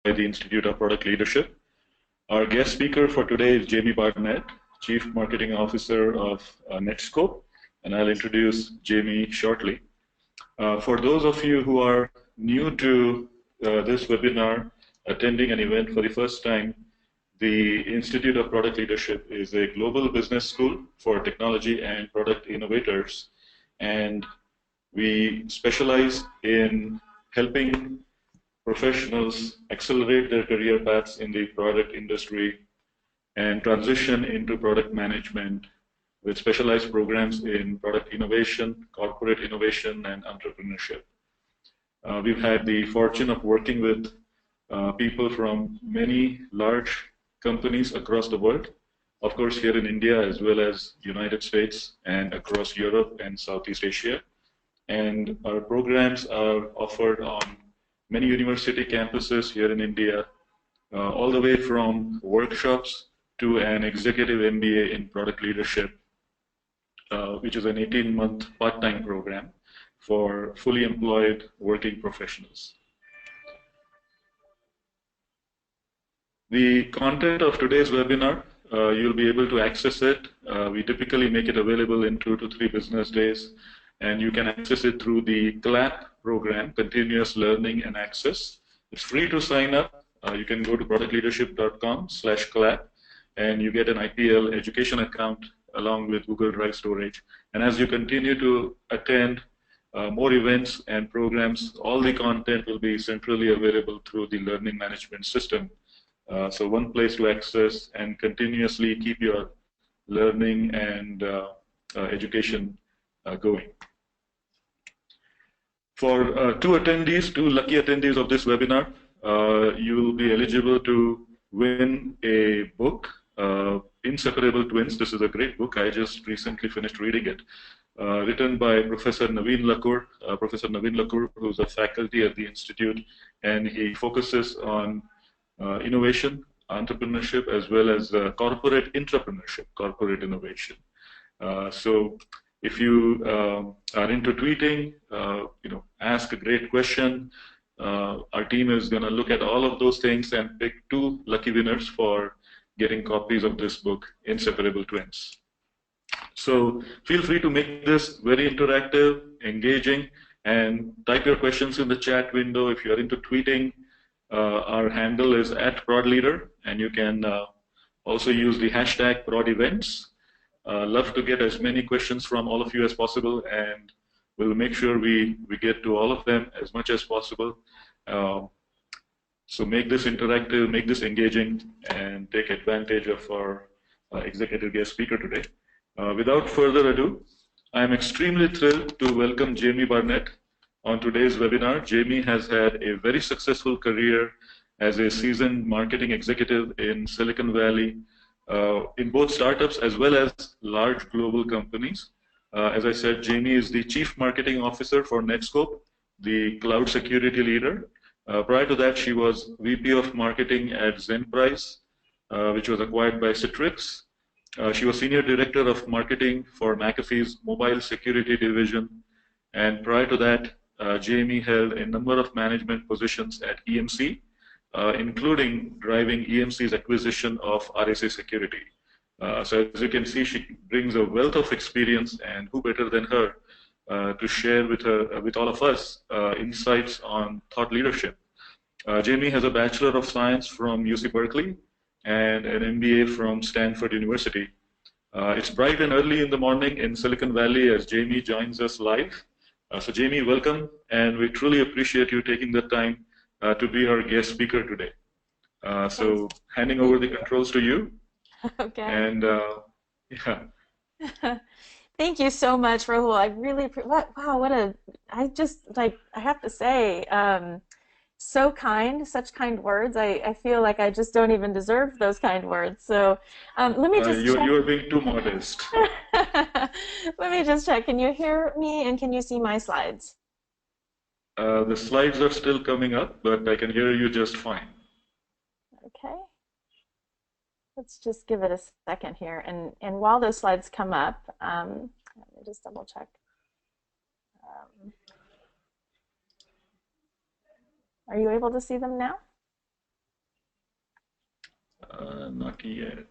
by the Institute of Product Leadership. Our guest speaker for today is Jamie Barnett, Chief Marketing Officer of Netskope, and I'll introduce Jamie shortly. For those of you who are new to this webinar, attending an event for the first time, the Institute of Product Leadership is a global business school for technology and product innovators, and we specialize in helping professionals accelerate their career paths in the product industry and transition into product management with specialized programs in product innovation, corporate innovation, and entrepreneurship. We've had the fortune of working with people from many large companies across the world, of course here in India as well as United States and across Europe and Southeast Asia. And our programs are offered on many university campuses here in India, all the way from workshops to an executive MBA in product leadership, which is an 18-month part-time program for fully employed working professionals. The content of today's webinar, you'll be able to access it. We typically make it available in 2 to 3 business days, and you can access it through the CLAP program, Continuous Learning and Access. It's free to sign up. You can go to productleadership.com/clap, and you get an IPL education account along with Google Drive storage. And as you continue to attend more events and programs, all the content will be centrally available through the learning management system. So one place to access and continuously keep your learning and education going. For two lucky attendees of this webinar, you will be eligible to win a book, Inseparable Twins. This is a great book. I just recently finished reading it. Written by Professor Naveen Lakur. Professor Naveen Lakur, who's a faculty at the Institute, and he focuses on innovation, entrepreneurship, as well as corporate entrepreneurship, corporate innovation. So if you are into tweeting, ask a great question. Our team is going to look at all of those things and pick 2 lucky winners for getting copies of this book, Inseparable Twins. So feel free to make this very interactive, engaging, and type your questions in the chat window. If you're into tweeting, our handle is @ProdLeader, and you can also use the hashtag ProdEvents. Love to get as many questions from all of you as possible, and we'll make sure we get to all of them as much as possible. So make this interactive, make this engaging, and take advantage of our executive guest speaker today. Without further ado, I am extremely thrilled to welcome Jamie Barnett on today's webinar. Jamie has had a very successful career as a seasoned marketing executive in Silicon Valley, in both startups as well as large global companies. As I said, Jamie is the Chief Marketing Officer for Netskope, the cloud security leader. Prior to that, she was VP of Marketing at Zenprice, which was acquired by Citrix. She was Senior Director of Marketing for McAfee's Mobile Security Division. And prior to that, Jamie held a number of management positions at EMC, including driving EMC's acquisition of RSA Security. So as you can see, she brings a wealth of experience, and who better than her to share with all of us insights on thought leadership. Jamie has a Bachelor of Science from UC Berkeley and an MBA from Stanford University. It's bright and early in the morning in Silicon Valley as Jamie joins us live. So Jamie, welcome, and we truly appreciate you taking the time to be our guest speaker today. So handing over the controls to you. Okay. And yeah. Thank you so much, Rahul. I really, I have to say, so kind, such kind words. I feel like I just don't even deserve those kind words. So let me just check. You're being too modest. Let me just check. Can you hear me and can you see my slides? The slides are still coming up, but I can hear you just fine. Okay. Let's just give it a second here. And while those slides come up, let me just double check. Are you able to see them now? Not yet.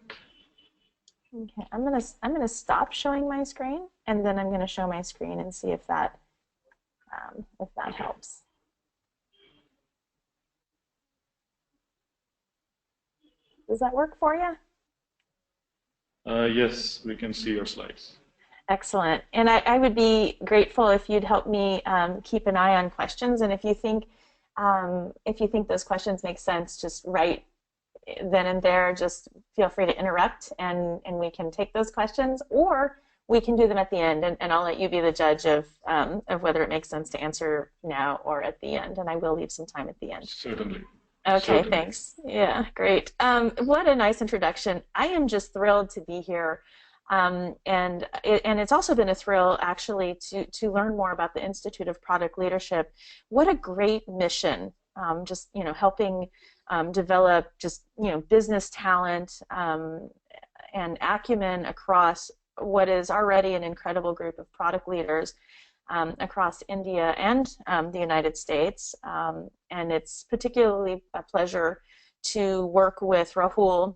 Okay, I'm gonna stop showing my screen, and then I'm gonna show my screen and see if that helps. Does that work for you? Yes, we can see your slides. Excellent. And I would be grateful if you'd help me keep an eye on questions. And if you think those questions make sense, just write then and there. Just feel free to interrupt, and we can take those questions, or we can do them at the end. And I'll let you be the judge of whether it makes sense to answer now or at the end. And I will leave some time at the end. Certainly. Okay, Certainly. thanks. Yeah, great. What a nice introduction. I am just thrilled to be here. And it's also been a thrill actually to learn more about the Institute of Product Leadership. What a great mission, just helping develop just business talent and acumen across what is already an incredible group of product leaders across India and the United States. And it's particularly a pleasure to work with Rahul,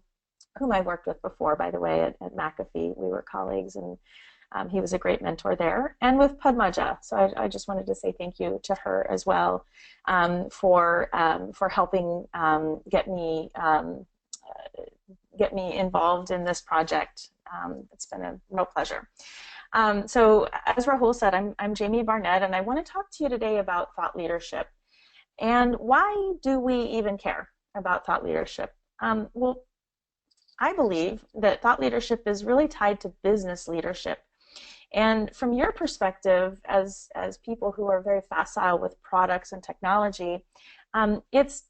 whom I worked with before, by the way, at McAfee. We were colleagues, and he was a great mentor there. And with Padmaja, so I just wanted to say thank you to her as well for helping get me involved in this project. It's been a real pleasure. So as Rahul said, I'm Jamie Barnett, and I want to talk to you today about thought leadership. And why do we even care about thought leadership? Well, I believe that thought leadership is really tied to business leadership. And from your perspective, as people who are very facile with products and technology, it's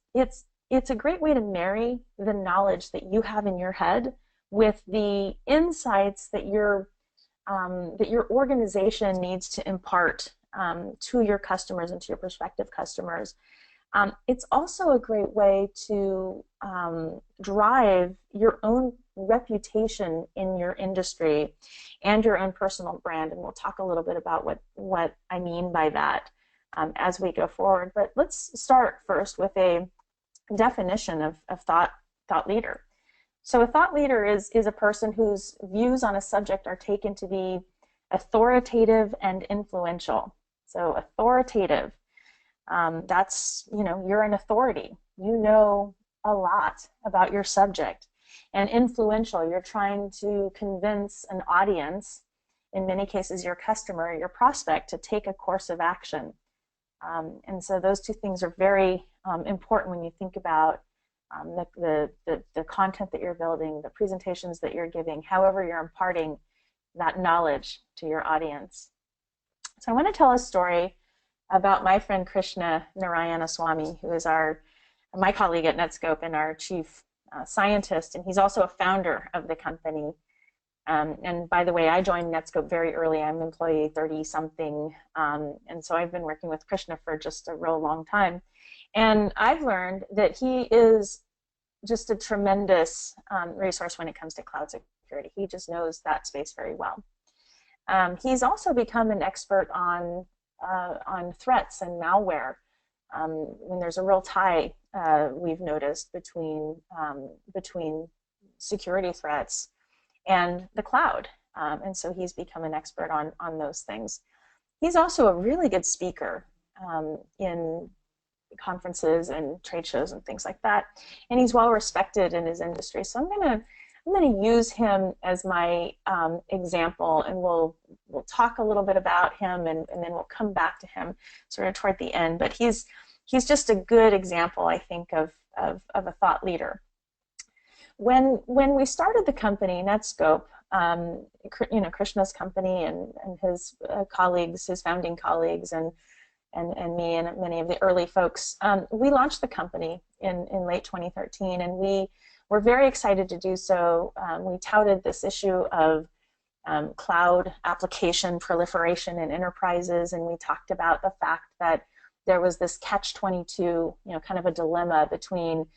a great way to marry the knowledge that you have in your head with the insights that your organization needs to impart to your customers and to your prospective customers. It's also a great way to drive your own reputation in your industry and your own personal brand, and we'll talk a little bit about what I mean by that as we go forward. But let's start first with a definition of thought leader. So a thought leader is a person whose views on a subject are taken to be authoritative and influential. So authoritative, that's, you're an authority. You know a lot about your subject. And influential, you're trying to convince an audience, in many cases your customer, your prospect, to take a course of action. And so those two things are very important when you think about the content that you're building, the presentations that you're giving, however you're imparting that knowledge to your audience. So I want to tell a story about my friend Krishna Narayanaswamy, who is my colleague at Netskope and our chief scientist, and he's also a founder of the company. And by the way, I joined Netskope very early. I'm employee 30-something, and so I've been working with Krishna for just a real long time. And I've learned that he is just a tremendous resource when it comes to cloud security. He just knows that space very well. He's also become an expert on threats and malware. When there's a real tie, we've noticed between security threats and the cloud, and so he's become an expert on those things. He's also a really good speaker in conferences and trade shows and things like that, and he's well respected in his industry. So I'm gonna use him as my example, and we'll talk a little bit about him, and then we'll come back to him sort of toward the end. But he's just a good example, I think, of a thought leader. When we started the company, Netskope, Krishna's company and his colleagues, his founding colleagues, and me and many of the early folks, we launched the company in late 2013, and we were very excited to do so. We touted this issue of cloud application proliferation in enterprises, and we talked about the fact that there was this catch-22, kind of a dilemma between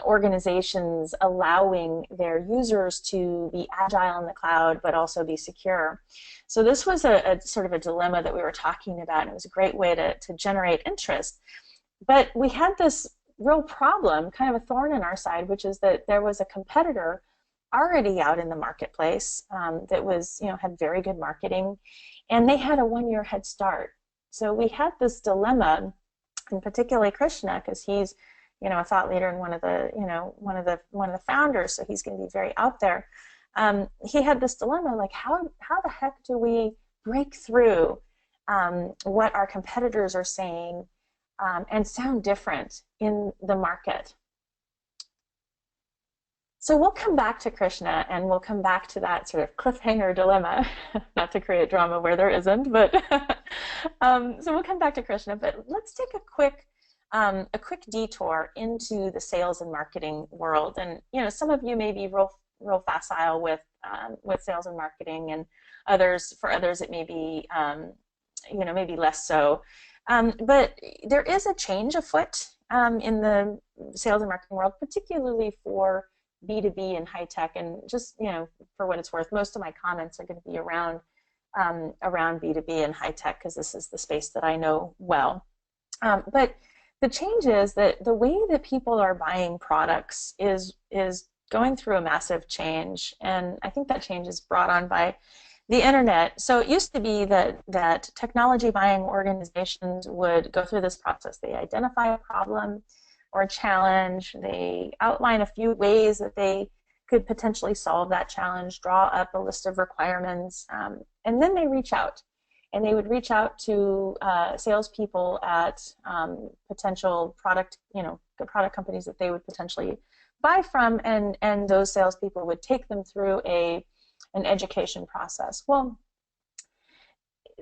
organizations allowing their users to be agile in the cloud but also be secure. So this was a sort of a dilemma that we were talking about, and it was a great way to generate interest. But we had this real problem, kind of a thorn in our side, which is that there was a competitor already out in the marketplace that was, had very good marketing, and they had a 1-year head start. So we had this dilemma, and particularly Krishna, because he's, a thought leader and one of the founders, so he's going to be very out there. He had this dilemma, like how the heck do we break through what our competitors are saying and sound different in the market? So we'll come back to Krishna, and we'll come back to that sort of cliffhanger dilemma, not to create drama where there isn't, but so we'll come back to Krishna. But let's take a quick detour into the sales and marketing world. And some of you may be real facile with sales and marketing, and for others it may be maybe less so. But there is a change afoot in the sales and marketing world, particularly for B2B and high tech. And just for what it's worth, most of my comments are going to be around B2B and high tech, because this is the space that I know well. But the change is that the way that people are buying products is going through a massive change, and I think that change is brought on by the internet. So it used to be that technology buying organizations would go through this process. They identify a problem or a challenge, they outline a few ways that they could potentially solve that challenge, draw up a list of requirements, and then they reach out. And they would reach out to salespeople at potential product companies that they would potentially buy from, and those salespeople would take them through an education process. Well,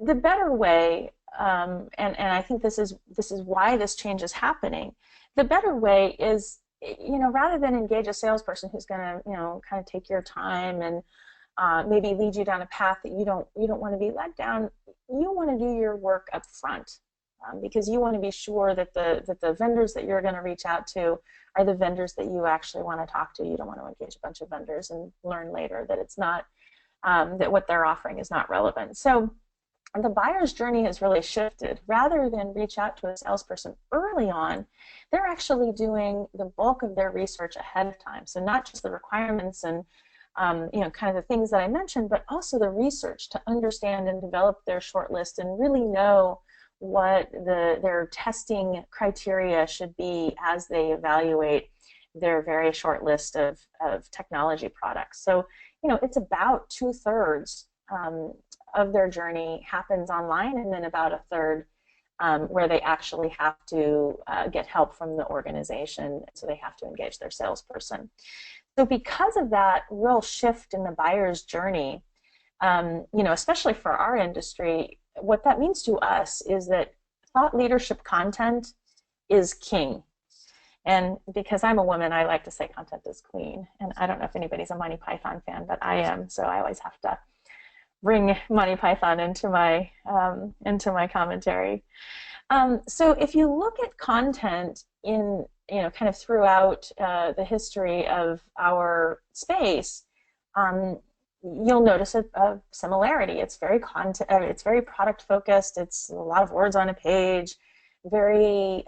the better way, and I think this is why this change is happening. The better way is, rather than engage a salesperson who's going to, kind of take your time and maybe lead you down a path that you don't want to be led down, you want to do your work up front, because you want to be sure that the vendors that you're going to reach out to are the vendors that you actually want to talk to. You don't want to engage a bunch of vendors and learn later that it's not, that what they're offering is not relevant. So the buyer's journey has really shifted. Rather than reach out to a salesperson early on, they're actually doing the bulk of their research ahead of time. So not just the requirements and kind of the things that I mentioned, but also the research to understand and develop their short list and really know what their testing criteria should be as they evaluate their very short list of technology products. So, it's about 2/3 of their journey happens online, and then about 1/3 where they actually have to get help from the organization, so they have to engage their salesperson. So because of that real shift in the buyer's journey, especially for our industry, what that means to us is that thought leadership content is king. And because I'm a woman, I like to say content is queen. And I don't know if anybody's a Monty Python fan, but I am, so I always have to bring Monty Python into my commentary. So if you look at content in kind of throughout the history of our space, you'll notice a similarity. It's very product focused. It's a lot of words on a page, very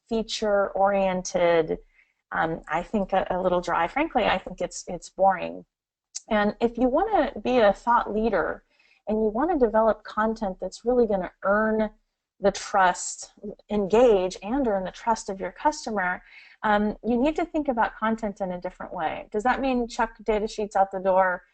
feature oriented. I think a little dry. Frankly, I think it's boring. And if you want to be a thought leader and you want to develop content that's really going to earn the trust, engage and earn the trust of your customer, you need to think about content in a different way. Does that mean chuck data sheets out the door?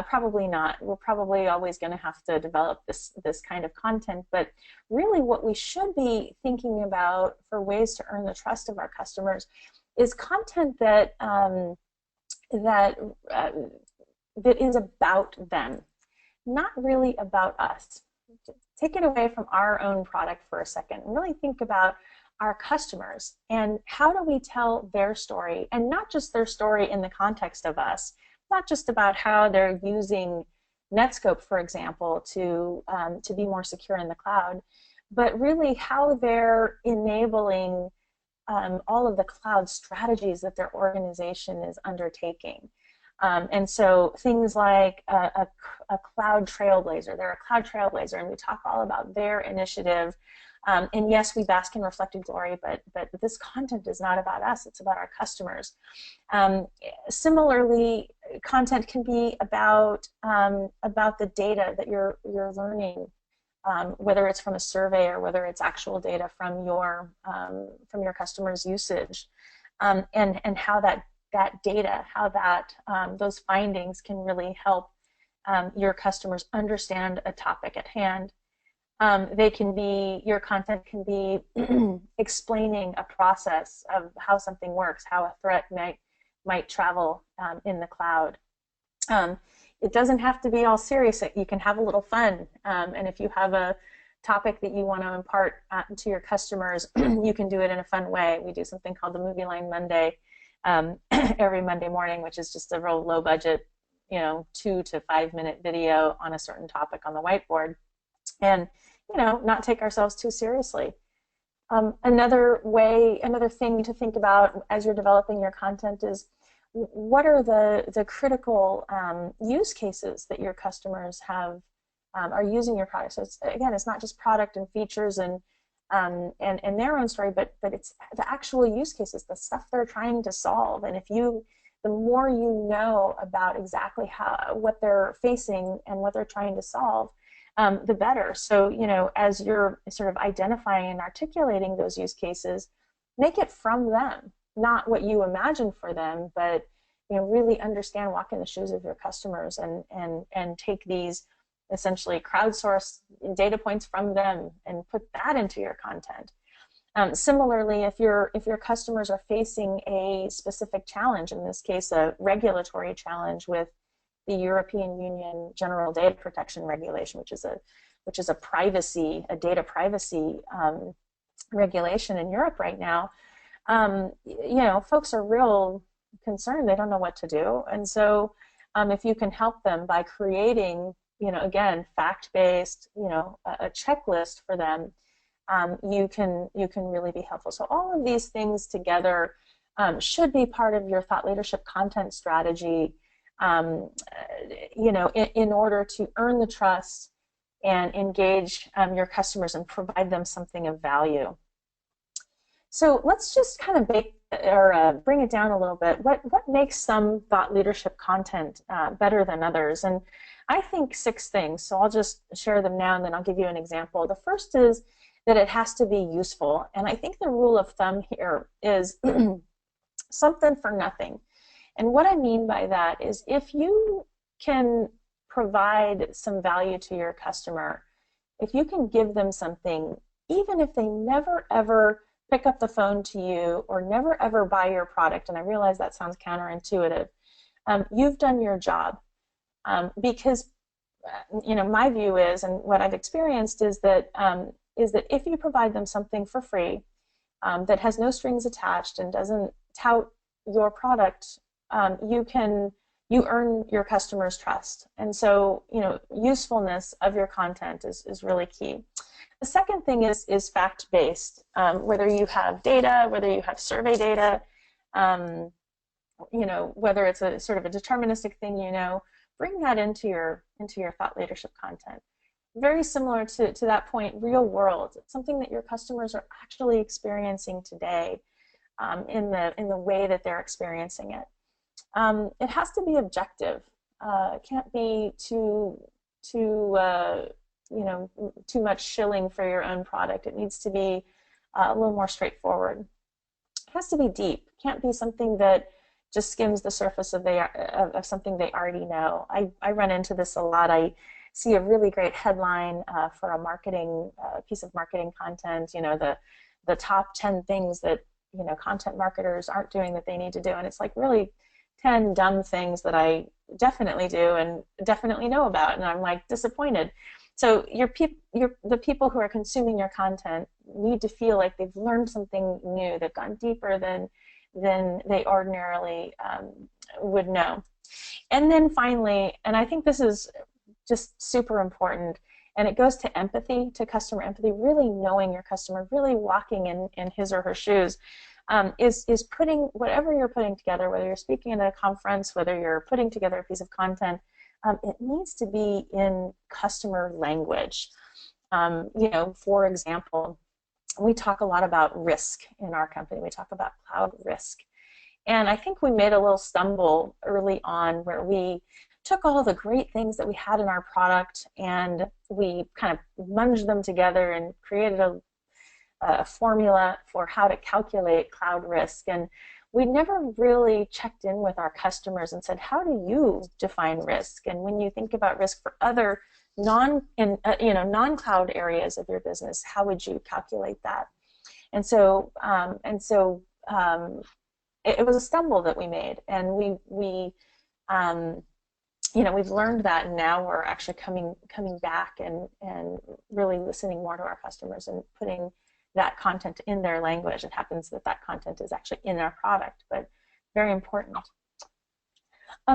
Probably not. We're probably always going to have to develop this kind of content, but really what we should be thinking about for ways to earn the trust of our customers is content that is about them, not really about us. Take it away from our own product for a second and really think about our customers and how do we tell their story, and not just their story in the context of us, not just about how they're using Netskope, for example, to be more secure in the cloud, but really how they're enabling all of the cloud strategies that their organization is undertaking. And so things like a cloud trailblazer, they're a cloud trailblazer, and we talk all about their initiative And yes, we bask in reflected glory, but this content is not about us, it's about our customers. Similarly, content can be about the data that you're learning, whether it's from a survey or whether it's actual data from your customers' usage, and how that data, how that those findings can really help your customers understand a topic at hand. Your content can be explaining a process of how something works, how a threat might travel in the cloud. It doesn't have to be all serious. You can have a little fun, and if you have a topic that you want to impart to your customers, you can do it in a fun way. We do something called the Movie Line Monday every Monday morning, which is just a real low budget, 2 to 5 minute video on a certain topic on the whiteboard, and not take ourselves too seriously. Another thing to think about as you're developing your content is, what are the critical use cases that your customers are using your product? So it's not just product and features and their own story, but it's the actual use cases, the stuff they're trying to solve. And the more you know about exactly what they're facing and what they're trying to solve, the better. So as you're sort of identifying and articulating those use cases, make it from them, not what you imagine for them, but really understand, walk in the shoes of your customers, and take these essentially crowdsourced data points from them and put that into your content. Similarly, if your customers are facing a specific challenge, in this case a regulatory challenge with the European Union General Data Protection Regulation, which is a data privacy regulation in Europe right now, folks are real concerned. They don't know what to do, and so if you can help them by creating, again, fact-based, a checklist for them, you can really be helpful. So all of these things together should be part of your thought leadership content strategy, in order to earn the trust and engage your customers and provide them something of value. So let's just kind of bring it down a little bit. What makes some thought leadership content better than others? And I think 6 things, so I'll just share them now and then I'll give you an example. The first is that it has to be useful, and I think the rule of thumb here is something for nothing. And what I mean by that is, if you can provide some value to your customer, if you can give them something, even if they never ever pick up the phone to you or never ever buy your product, and I realize that sounds counterintuitive, you've done your job. Because my view is, and what I've experienced is that if you provide them something for free that has no strings attached and doesn't tout your product, you earn your customers' trust. And so usefulness of your content is really key. The second thing is fact-based. Whether you have data, whether you have survey data, whether it's a sort of a deterministic thing, bring that into your thought leadership content. Very similar to that point, real world, something that your customers are actually experiencing today, in the way that they're experiencing it. It has to be objective. It can't be too much shilling for your own product. It needs to be a little more straightforward. It has to be deep. It can't be something that just skims the surface of something they already know. I run into this a lot. I see a really great headline for a piece of marketing content, the top 10 things that content marketers aren't doing that they need to do, and it's like really 10 dumb things that I definitely do and definitely know about, and I'm like disappointed. So the people who are consuming your content need to feel like they've learned something new, they've gone deeper than they ordinarily would know. And then finally, and I think this is just super important, and it goes to empathy, to customer empathy, really knowing your customer, really walking in his or her shoes, is putting whatever you're putting together, whether you're speaking at a conference, whether you're putting together a piece of content, it needs to be in customer language. For example, we talk a lot about risk in our company. We talk about cloud risk. And I think we made a little stumble early on where we took all the great things that we had in our product and we kind of munged them together and created a formula for how to calculate cloud risk. And we never really checked in with our customers and said, how do you define risk? And when you think about risk for other non-cloud areas of your business, how would you calculate that? And so it was a stumble that we made, and we've learned that, and now we're actually coming back and really listening more to our customers and putting that content in their language. It happens that that content is actually in our product, but very important.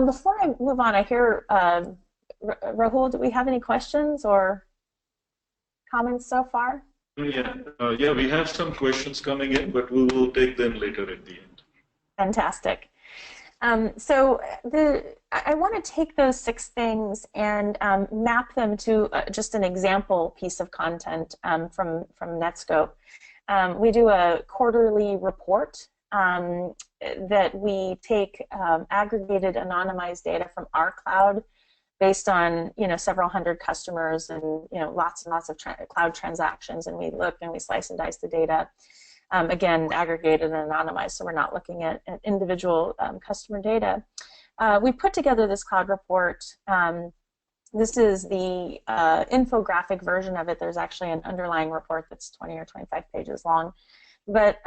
Before I move on, I hear Rahul, do we have any questions or comments so far? Yeah, we have some questions coming in, but we will take them later at the end. Fantastic. So I want to take those 6 things and map them to just an example piece of content from Netskope. We do a quarterly report that we take aggregated anonymized data from our cloud based on several hundred customers and lots and lots of cloud transactions, and we look and we slice and dice the data. Again, aggregated and anonymized, so we're not looking at individual customer data. We put together this cloud report. This is the infographic version of it. There's actually an underlying report that's 20 or 25 pages long. But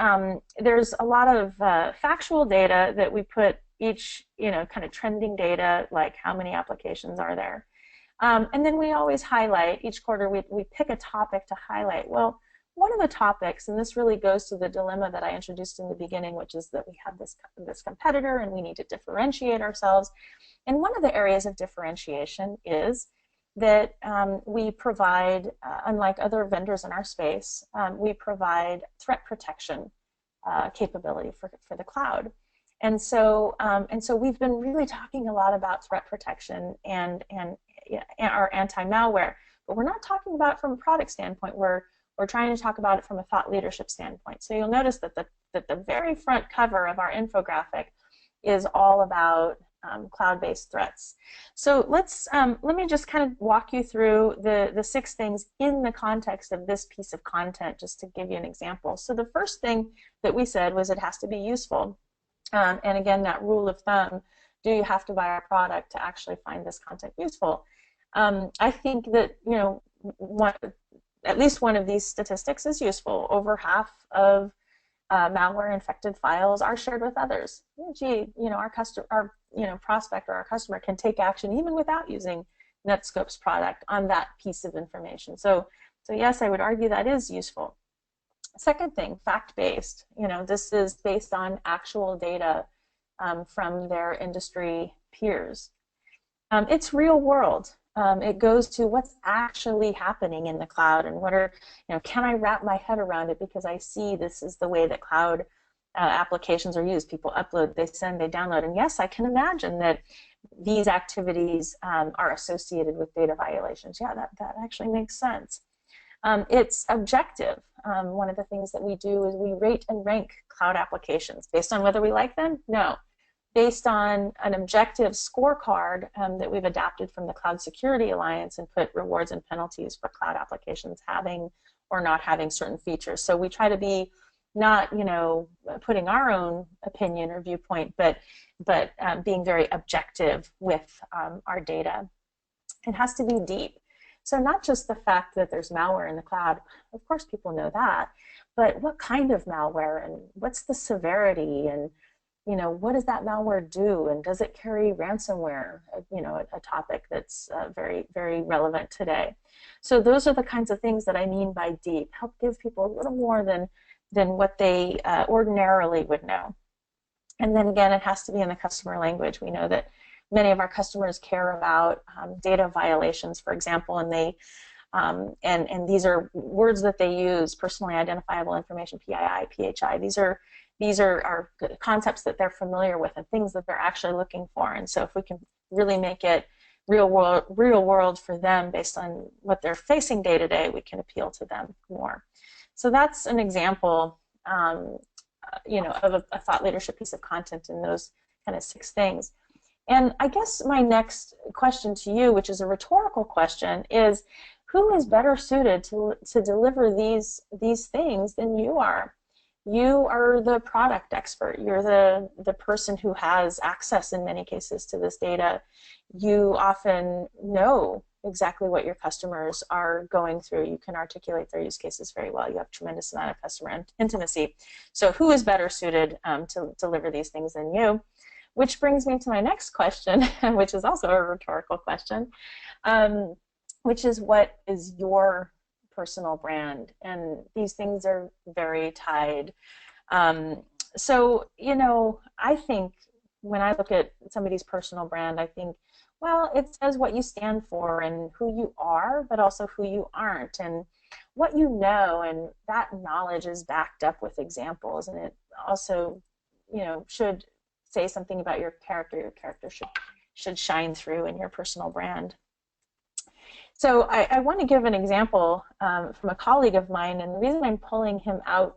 there's a lot of factual data that we put each, kind of trending data, like how many applications are there. And then we always highlight, each quarter we pick a topic to highlight. Well, one of the topics, and this really goes to the dilemma that I introduced in the beginning, which is that we have this competitor and we need to differentiate ourselves. And one of the areas of differentiation is that we provide, unlike other vendors in our space, we provide threat protection capability for the cloud. And so we've been really talking a lot about threat protection and our anti-malware, but we're not talking about it from a product standpoint. We're trying to talk about it from a thought leadership standpoint. So you'll notice that the very front cover of our infographic is all about cloud-based threats. So let me just kind of walk you through the 6 things in the context of this piece of content, just to give you an example. So the first thing that we said was it has to be useful. And again, that rule of thumb, do you have to buy our product to actually find this content useful? I think that at least one of these statistics is useful. Over half of malware-infected files are shared with others. Gee, our prospect or our customer can take action even without using Netskope's product on that piece of information. So yes, I would argue that is useful. Second thing, fact-based. This is based on actual data from their industry peers. It's real world. It goes to what's actually happening in the cloud and what are, can I wrap my head around it, because I see this is the way that cloud applications are used. People upload, they send, they download, and yes, I can imagine that these activities are associated with data violations. Yeah, that actually makes sense. It's objective. One of the things that we do is we rate and rank cloud applications based on whether we like them? No. Based on an objective scorecard that we've adapted from the Cloud Security Alliance and put rewards and penalties for cloud applications having or not having certain features. So we try to be not, putting our own opinion or viewpoint, but being very objective with our data. It has to be deep. So not just the fact that there's malware in the cloud, of course people know that, but what kind of malware and what's the severity and what does that malware do, and does it carry ransomware? A topic that's very, very relevant today. So those are the kinds of things that I mean by deep. Help give people a little more than what they ordinarily would know. And then again, it has to be in the customer language. We know that many of our customers care about data violations, for example, and they and these are words that they use: personally identifiable information, PII, PHI. These are concepts that they're familiar with and things that they're actually looking for. And so if we can really make it real world for them based on what they're facing day to day, we can appeal to them more. So that's an example, of a thought leadership piece of content in those kind of 6 things. And I guess my next question to you, which is a rhetorical question, is who is better suited to deliver these things than you are? You are the product expert. You're the person who has access in many cases to this data. You often know exactly what your customers are going through. You can articulate their use cases very well. You have a tremendous amount of customer intimacy. So who is better suited to deliver these things than you? Which brings me to my next question, which is also a rhetorical question, which is, what is your personal brand? And these things are very tied. So, I think when I look at somebody's personal brand, I think, well, it says what you stand for and who you are, but also who you aren't, and what you know, and that knowledge is backed up with examples, and it also, should say something about your character. Your character should shine through in your personal brand. So I want to give an example from a colleague of mine, and the reason I'm pulling him out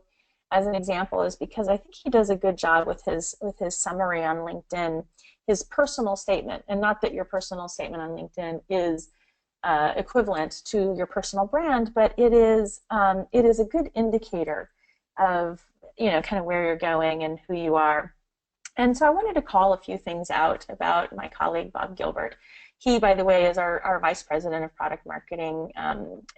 as an example is because I think he does a good job with his summary on LinkedIn, his personal statement, and not that your personal statement on LinkedIn is equivalent to your personal brand, but it is a good indicator of kind of where you're going and who you are. And so I wanted to call a few things out about my colleague, Bob Gilbert. He, by the way, is our Vice President of Product Marketing,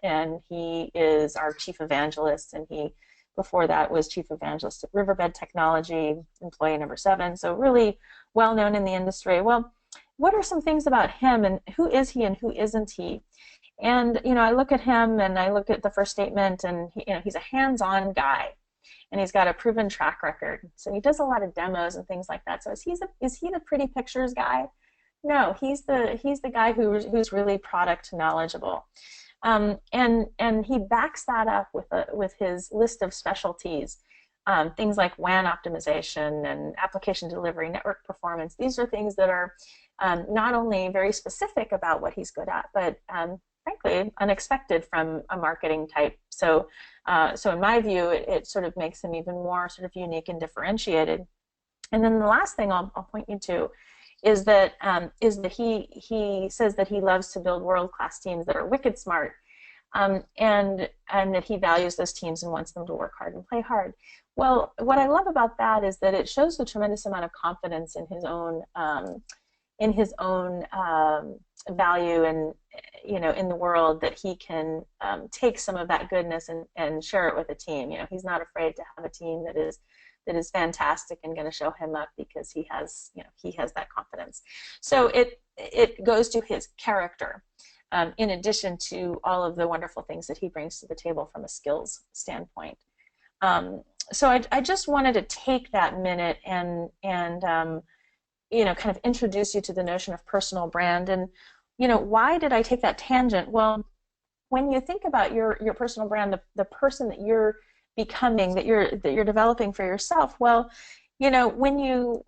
and he is our Chief Evangelist, and he, before that, was Chief Evangelist at Riverbed Technology, employee number 7, so really well known in the industry. Well, what are some things about him, and who is he and who isn't he? And, I look at him, and I look at the first statement, and he's a hands-on guy. And he's got a proven track record. So he does a lot of demos and things like that. So is he the pretty pictures guy? No, he's the guy who's really product knowledgeable. And he backs that up with his list of specialties, things like WAN optimization and application delivery, network performance. These are things that are not only very specific about what he's good at, but frankly unexpected from a marketing type. So in my view, it sort of makes him even more sort of unique and differentiated. And then the last thing I'll point you to is that he says that he loves to build world-class teams that are wicked smart, and that he values those teams and wants them to work hard and play hard. Well, what I love about that is that it shows a tremendous amount of confidence in his own value and in the world, that he can take some of that goodness and share it with a team. He's not afraid to have a team that is fantastic and going to show him up because he has that confidence. So it goes to his character, in addition to all of the wonderful things that he brings to the table from a skills standpoint. So I just wanted to take that minute and kind of introduce you to the notion of personal brand. And why did I take that tangent? Well, when you think about your personal brand, the person that you're becoming, that you're developing for yourself, well, when you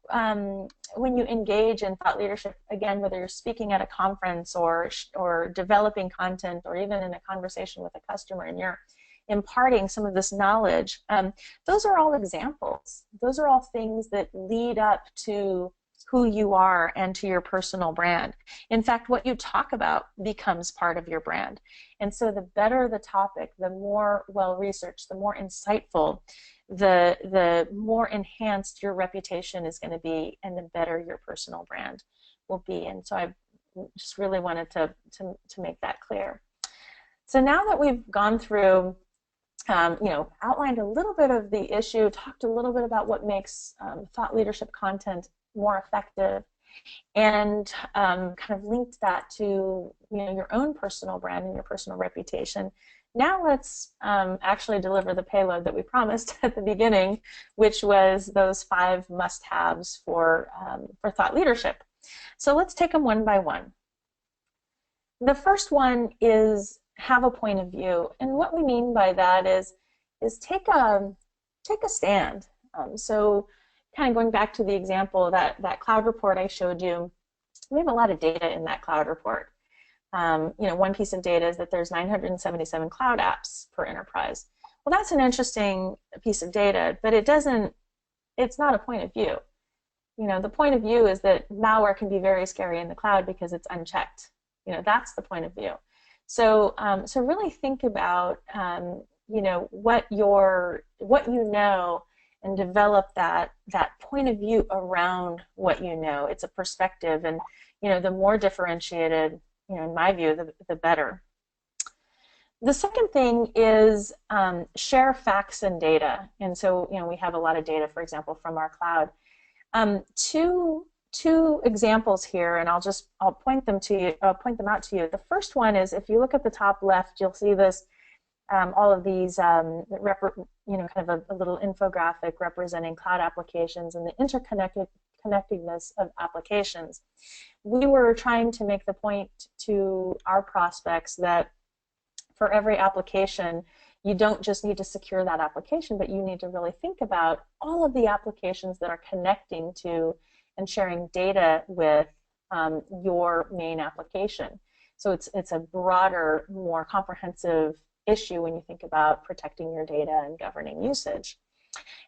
engage in thought leadership, again, whether you're speaking at a conference or developing content, or even in a conversation with a customer, and you're imparting some of this knowledge, those are all examples. Those are all things that lead up to who you are and to your personal brand. In fact, what you talk about becomes part of your brand. And so the better the topic, the more well-researched, the more insightful, the more enhanced your reputation is going to be, and the better your personal brand will be. And so I just really wanted to make that clear. So now that we've gone through, outlined a little bit of the issue, talked a little bit about what makes thought leadership content more effective, and kind of linked that to your own personal brand and your personal reputation. Now let's actually deliver the payload that we promised at the beginning, which was those 5 must-haves for thought leadership. So let's take them one by one. The first one is have a point of view, and what we mean by that is take a stand. So kind of going back to the example, that cloud report I showed you, we have a lot of data in that cloud report. One piece of data is that there's 977 cloud apps per enterprise. well, that's an interesting piece of data, but it's not a point of view. The point of view is that malware can be very scary in the cloud because it's unchecked. That's the point of view. So really think about what you know, and develop that point of view around what you know. It's a perspective, and the more differentiated, in my view, the better. The second thing is share facts and data. And so we have a lot of data, for example, from our cloud. Two examples here, and I'll point them to you. I'll point them out to you. The first one is, if you look at the top left, you'll see this, all of these, kind of a little infographic representing cloud applications and the interconnectedness of applications. We were trying to make the point to our prospects that for every application, you don't just need to secure that application, but you need to really think about all of the applications that are connecting to and sharing data with your main application. So it's a broader, more comprehensive issue when you think about protecting your data and governing usage.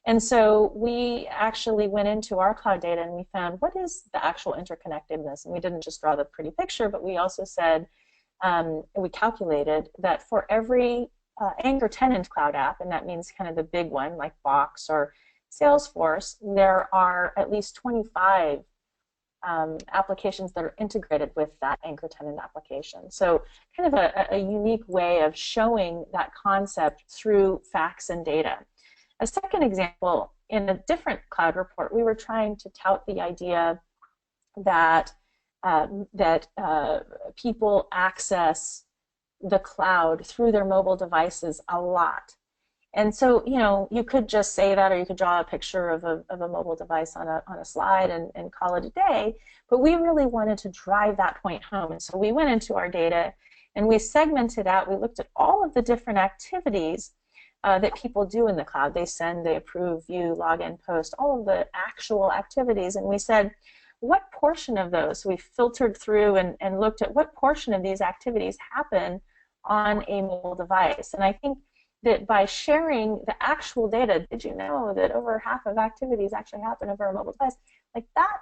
And so we actually went into our cloud data and we found, what is the actual interconnectedness? And we didn't just draw the pretty picture, but we also said, we calculated that for every anchor tenant cloud app, and that means kind of the big one like Box or Salesforce, there are at least 25 applications that are integrated with that anchor tenant application. So kind of a unique way of showing that concept through facts and data. A second example, in a different cloud report, we were trying to tout the idea that people access the cloud through their mobile devices a lot. And so, you could just say that, or you could draw a picture of a mobile device on a slide and call it a day, but we really wanted to drive that point home. And so we went into our data and we segmented out, we looked at all of the different activities that people do in the cloud. They send, they approve, view, log in, post, all of the actual activities, and we said, what portion of those? We filtered through and looked at what portion of these activities happen on a mobile device. And I think that by sharing the actual data, did you know that over half of activities actually happen over a mobile device? Like that,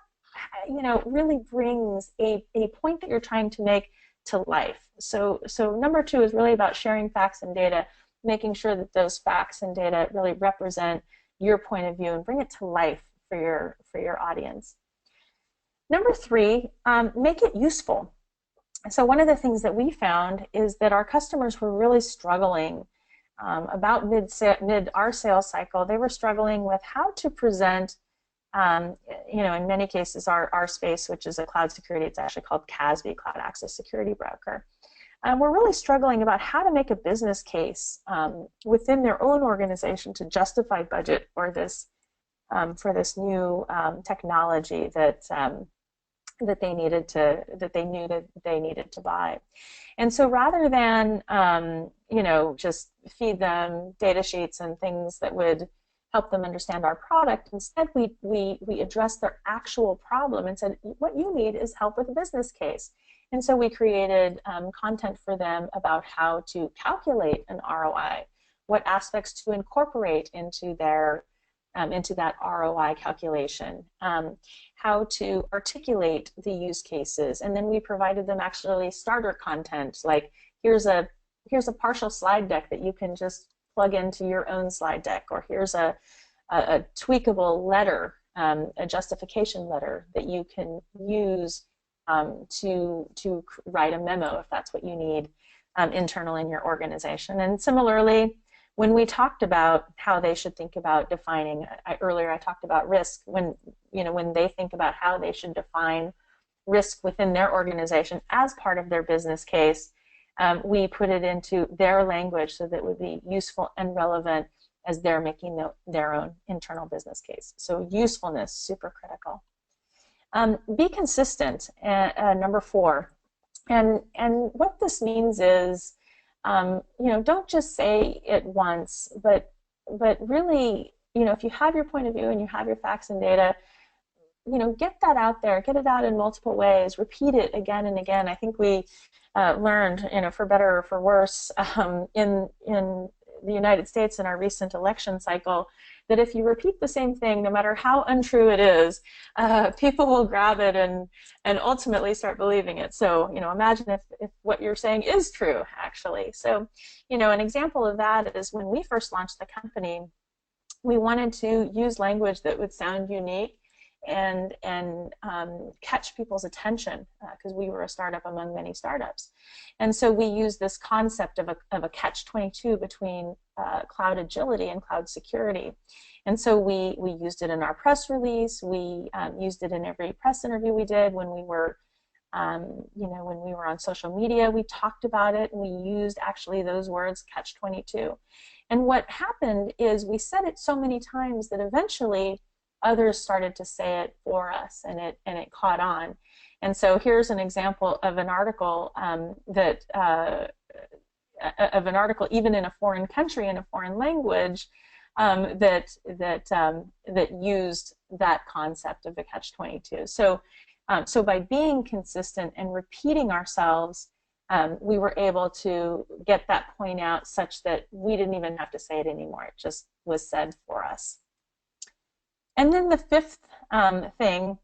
really brings a point that you're trying to make to life. So number two is really about sharing facts and data, making sure that those facts and data really represent your point of view and bring it to life for your audience. Number three, make it useful. So one of the things that we found is that our customers were really struggling about mid our sales cycle. They were struggling with how to present, in many cases our space, which is a cloud security, it's actually called CASB, Cloud Access Security Broker. We're really struggling about how to make a business case within their own organization to justify budget for this new technology that they knew that they needed to buy. And so rather than just feed them data sheets and things that would help them understand our product, instead we addressed their actual problem and said, what you need is help with a business case. And so we created content for them about how to calculate an ROI, what aspects to incorporate into that ROI calculation, how to articulate the use cases, and then we provided them actually starter content, like here's a partial slide deck that you can just plug into your own slide deck, or here's a tweakable letter, a justification letter that you can use to write a memo if that's what you need internal in your organization. And similarly, when we talked about how they should think about defining, earlier I talked about risk, when they think about how they should define risk within their organization as part of their business case, we put it into their language so that it would be useful and relevant as they're making their own internal business case. So usefulness, super critical. Be consistent, number four. And what this means is, don't just say it once, but really, if you have your point of view and you have your facts and data, get that out there, get it out in multiple ways, repeat it again and again. I think we learned, for better or for worse, in the United States in our recent election cycle, that if you repeat the same thing, no matter how untrue it is, people will grab it and ultimately start believing it. So, imagine if what you're saying is true, actually. So, an example of that is when we first launched the company, we wanted to use language that would sound unique and catch people's attention, because we were a startup among many startups. And so we used this concept of a catch-22 between cloud agility and cloud security. And so we used it in our press release. We used it in every press interview we did. When we were when we were on social media, we talked about it, and we used actually those words, catch-22. And what happened is we said it so many times that eventually others started to say it for us, and it caught on. And so here's an example of an article even in a foreign country, in a foreign language, that used that concept of the catch-22. So by being consistent and repeating ourselves, we were able to get that point out such that we didn't even have to say it anymore. It just was said for us. And then the fifth thing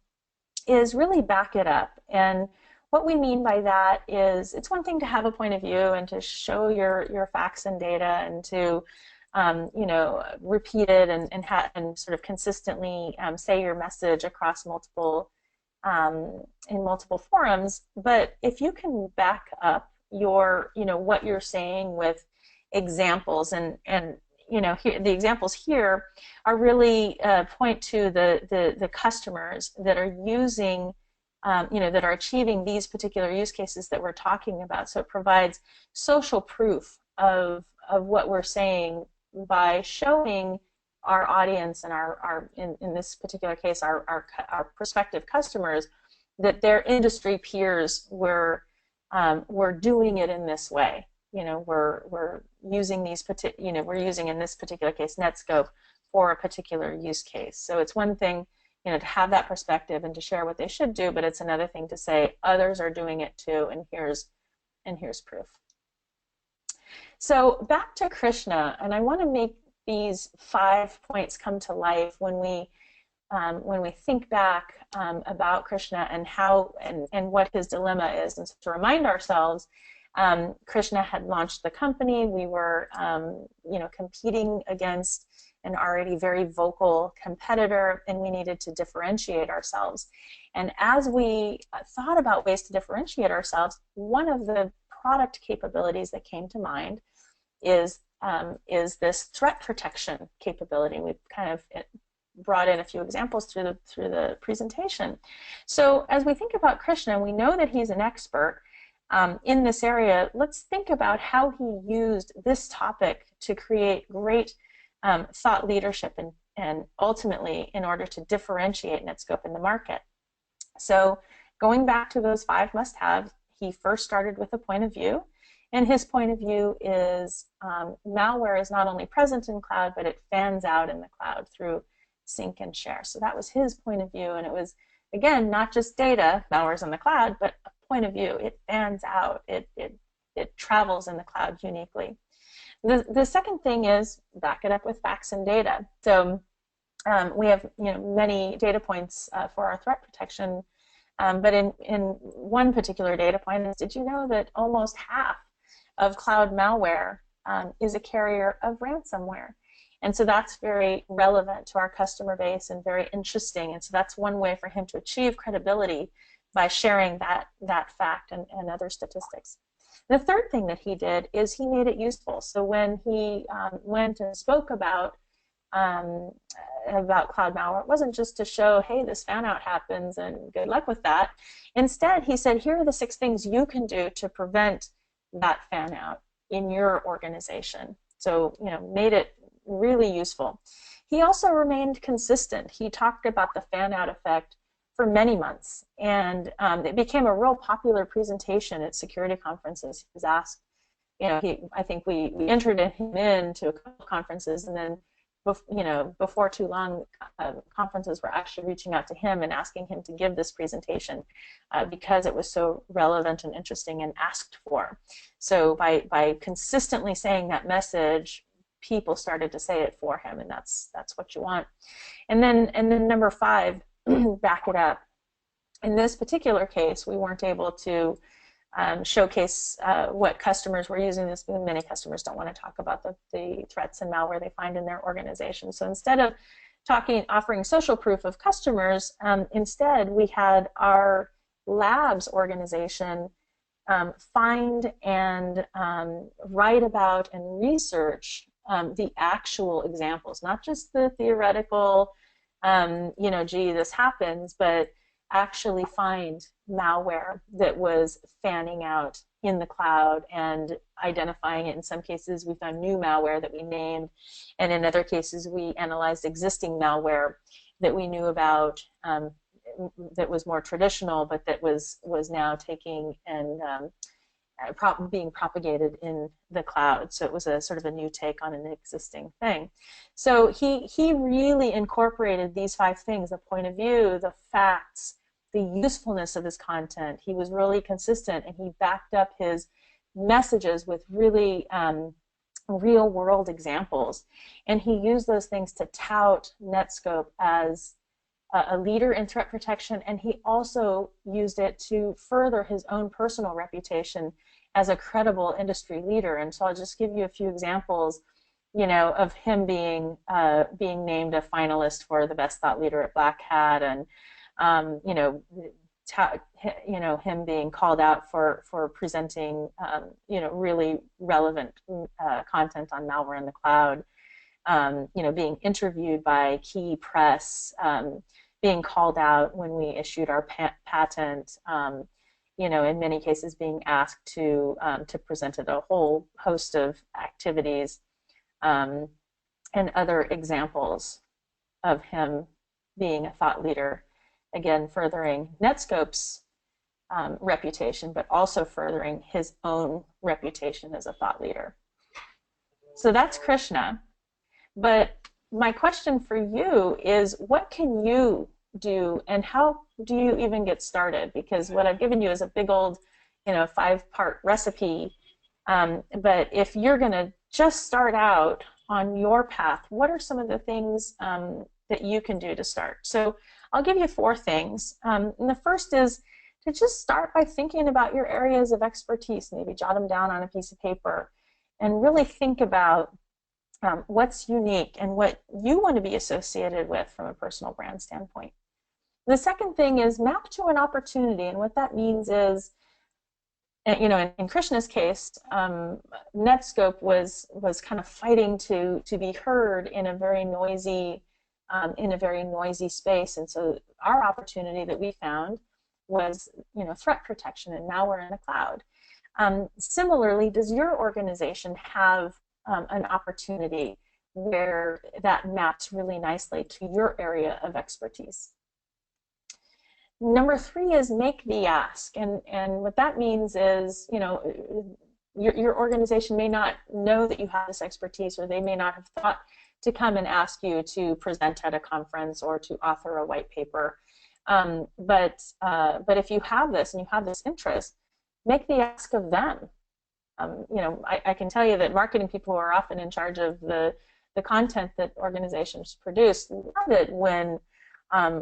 is really back it up. And what we mean by that is, it's one thing to have a point of view and to show your facts and data and to repeat it and sort of consistently say your message across multiple in multiple forums. But if you can back up what you're saying with examples, and here, the examples here are really point to the customers that are using, that are achieving these particular use cases that we're talking about. So it provides social proof of what we're saying by showing our audience and our in this particular case, our prospective customers, that their industry peers were doing it in this way. We're using these we're using, in this particular case, Netskope for a particular use case. So it's one thing, to have that perspective and to share what they should do, but it's another thing to say others are doing it too, and here's proof. So back to Krishna, and I want to make these 5 points come to life when we think back about Krishna and how and what his dilemma is. And so to remind ourselves, Krishna had launched the company. We were competing against an already very vocal competitor, and we needed to differentiate ourselves. And as we thought about ways to differentiate ourselves, one of the product capabilities that came to mind is this threat protection capability. We've kind of brought in a few examples through the presentation. So as we think about Krishna, we know that he's an expert in this area. Let's think about how he used this topic to create great thought leadership and ultimately in order to differentiate Netskope in the market. So going back to those 5 must-haves, he first started with a point of view. And his point of view is malware is not only present in cloud, but it fans out in the cloud through sync and share. So that was his point of view, and it was, again, not just data, malware's in the cloud, but a point of view. It fans out. It travels in the cloud uniquely. The second thing is back it up with facts and data. So we have many data points for our threat protection, but in one particular data point is, did you know that almost half of cloud malware is a carrier of ransomware? And so that's very relevant to our customer base and very interesting. And so that's one way for him to achieve credibility, by sharing that fact and other statistics. The third thing that he did is he made it useful. So when he went and spoke about cloud malware, it wasn't just to show, hey, this fan out happens and good luck with that. Instead, he said, here are the 6 things you can do to prevent that fan out in your organization. So, made it really useful. He also remained consistent. He talked about the fan out effect for many months, and it became a real popular presentation at security conferences. He was asked, I think we entered him into a couple of conferences, and then before too long, conferences were actually reaching out to him and asking him to give this presentation because it was so relevant and interesting and asked for. So by consistently saying that message, people started to say it for him, and that's what you want. And then number 5, back it up. In this particular case, we weren't able to showcase what customers were using this. Many customers don't want to talk about the threats and malware they find in their organization. So instead of offering social proof of customers, instead we had our labs organization find and write about and research the actual examples, not just the theoretical, gee, this happens, but actually find malware that was fanning out in the cloud and identifying it. In some cases, we found new malware that we named, and in other cases, we analyzed existing malware that we knew about that was more traditional, but that was now taking and being propagated in the cloud. So it was a sort of a new take on an existing thing. So he really incorporated these 5 things: the point of view, the facts, the usefulness of his content. He was really consistent, and he backed up his messages with really real-world examples. And he used those things to tout Netskope as a leader in threat protection, and he also used it to further his own personal reputation as a credible industry leader. And so I'll just give you a few examples, of him being named a finalist for the best thought leader at Black Hat, and him being called out for presenting really relevant content on malware in the cloud, being interviewed by key press, being called out when we issued our patent, in many cases being asked to present at a whole host of activities, and other examples of him being a thought leader, again furthering Netskope's reputation, but also furthering his own reputation as a thought leader. So that's Krishna. But my question for you is, what can you do, and how do you even get started? Because what I've given you is a big old 5-part recipe, but if you're going to just start out on your path, what are some of the things that you can do to start? So I'll give you 4 things. And the first is to just start by thinking about your areas of expertise. Maybe jot them down on a piece of paper and really think about what's unique and what you want to be associated with from a personal brand standpoint. The second thing is map to an opportunity, and what that means is, in Krishna's case, Netskope was kind of fighting to be heard in a very noisy space, and so our opportunity that we found was threat protection and malware in the cloud. Similarly, does your organization have an opportunity where that maps really nicely to your area of expertise? Number 3 is make the ask, and what that means is, your organization may not know that you have this expertise, or they may not have thought to come and ask you to present at a conference or to author a white paper. But if you have this and you have this interest, make the ask of them. I can tell you that marketing people who are often in charge of the content that organizations produce love it when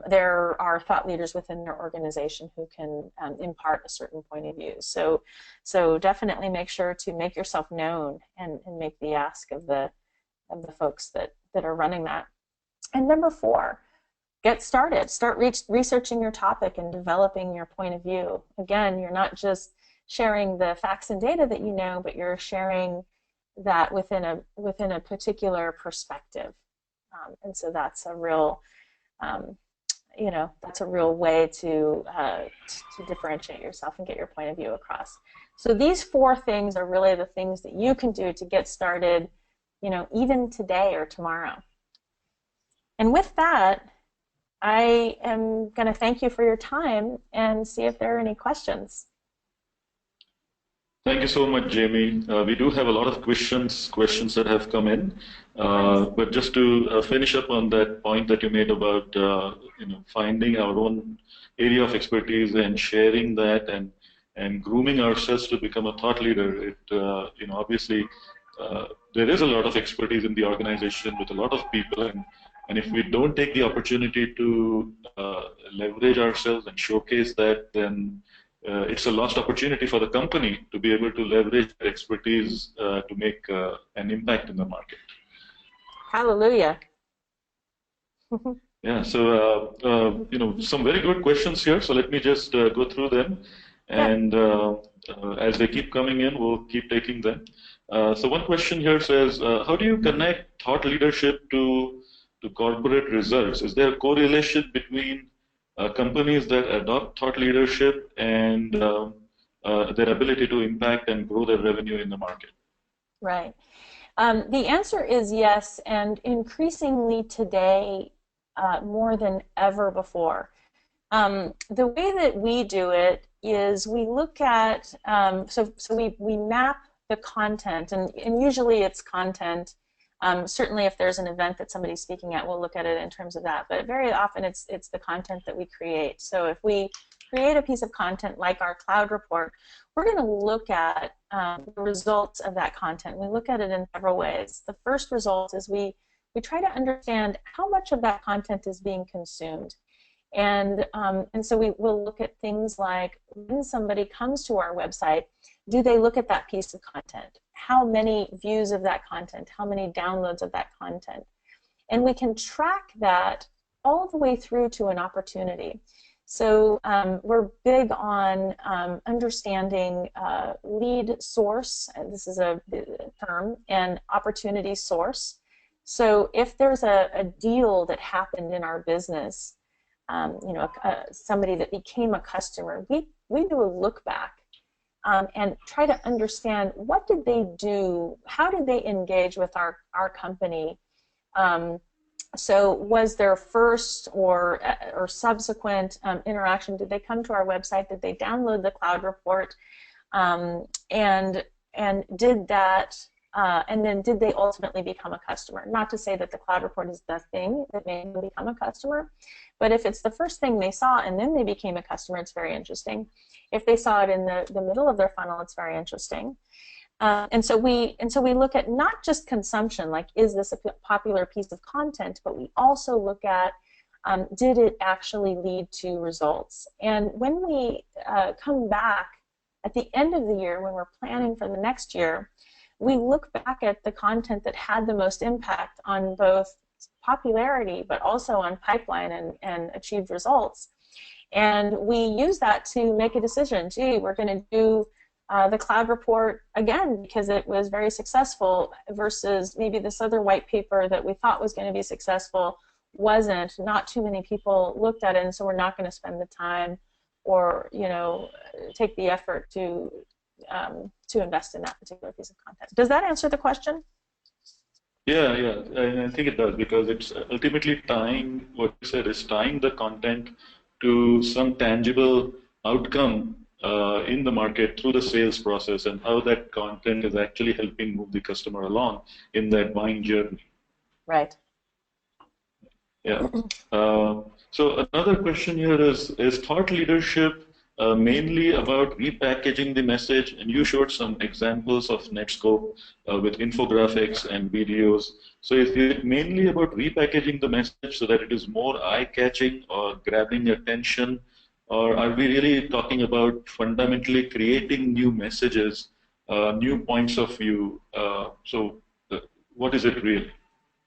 there are thought leaders within their organization who can impart a certain point of view. So definitely make sure to make yourself known and make the ask of the folks that are running that. And number 4, get started. Start researching your topic and developing your point of view. Again, you're not just sharing the facts and data that you know, but you're sharing that within a particular perspective. And so that's a real that's a real way to differentiate yourself and get your point of view across. So these 4 things are really the things that you can do to get started, even today or tomorrow. And with that, I am going to thank you for your time and see if there are any questions. Thank you so much, Jamie. We do have a lot of questions that have come in. But just to finish up on that point that you made about finding our own area of expertise and sharing that and grooming ourselves to become a thought leader, it obviously there is a lot of expertise in the organization with a lot of people, and if we don't take the opportunity to leverage ourselves and showcase that, then it's a lost opportunity for the company to be able to leverage their expertise to make an impact in the market. Hallelujah. Yeah, so some very good questions here. So let me just go through them, and as they keep coming in, we'll keep taking them. So one question here says, how do you connect thought leadership to corporate results? Is there a correlation between companies that adopt thought leadership and their ability to impact and grow their revenue in the market? Right. The answer is yes, and increasingly today, more than ever before. The way that we do it is we look at, so we map the content, and usually it's content. Certainly if there's an event that somebody's speaking at, we'll look at it in terms of that, but very often it's the content that we create. So if we create a piece of content like our cloud report, we're going to look at the results of that content. We look at it in several ways. The first result is we try to understand how much of that content is being consumed. And so we will look at things like when somebody comes to our website, do they look at that piece of content? How many views of that content? How many downloads of that content? And we can track that all the way through to an opportunity. So we're big on understanding lead source, and this is a term, and opportunity source. So if there's a deal that happened in our business, somebody that became a customer, we do a look back and try to understand what did they do, how did they engage with our company. So was their first or subsequent interaction, did they come to our website, did they download the cloud report, and did that, and then did they ultimately become a customer? Not to say that the cloud report is the thing that made them become a customer, but if it's the first thing they saw and then they became a customer, it's very interesting. If they saw it in the middle of their funnel, it's very interesting. And so we look at not just consumption, like is this a popular piece of content, but we also look at did it actually lead to results. And when we come back at the end of the year, when we're planning for the next year, we look back at the content that had the most impact on both popularity but also on pipeline and achieved results. And we use that to make a decision. Gee, we're going to do the cloud report again because it was very successful, versus maybe this other white paper that we thought was going to be successful wasn't. Not too many people looked at it, and so we're not going to spend the time or take the effort to invest in that particular piece of content. Does that answer the question? Yeah, and I think it does, because it's ultimately tying, what you said is tying the content to some tangible outcome in the market through the sales process, and how that content is actually helping move the customer along in that buying journey. Right. Yeah. So another question here is thought leadership mainly about repackaging the message? And you showed some examples of Netskope with infographics and videos. So is it mainly about repackaging the message so that it is more eye-catching or grabbing attention? Or are we really talking about fundamentally creating new messages, new points of view? What is it really?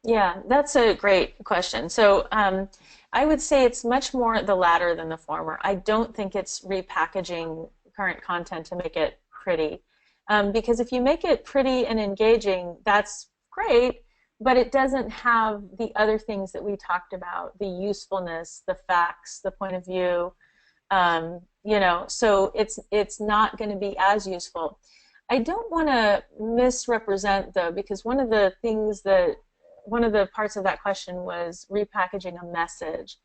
Yeah, that's a great question. So I would say it's much more the latter than the former. I don't think it's repackaging current content to make it pretty. Because if you make it pretty and engaging, that's great, but it doesn't have the other things that we talked about, the usefulness, the facts, the point of view. So it's not going to be as useful. I don't want to misrepresent, though, because one of the parts of that question was repackaging a message.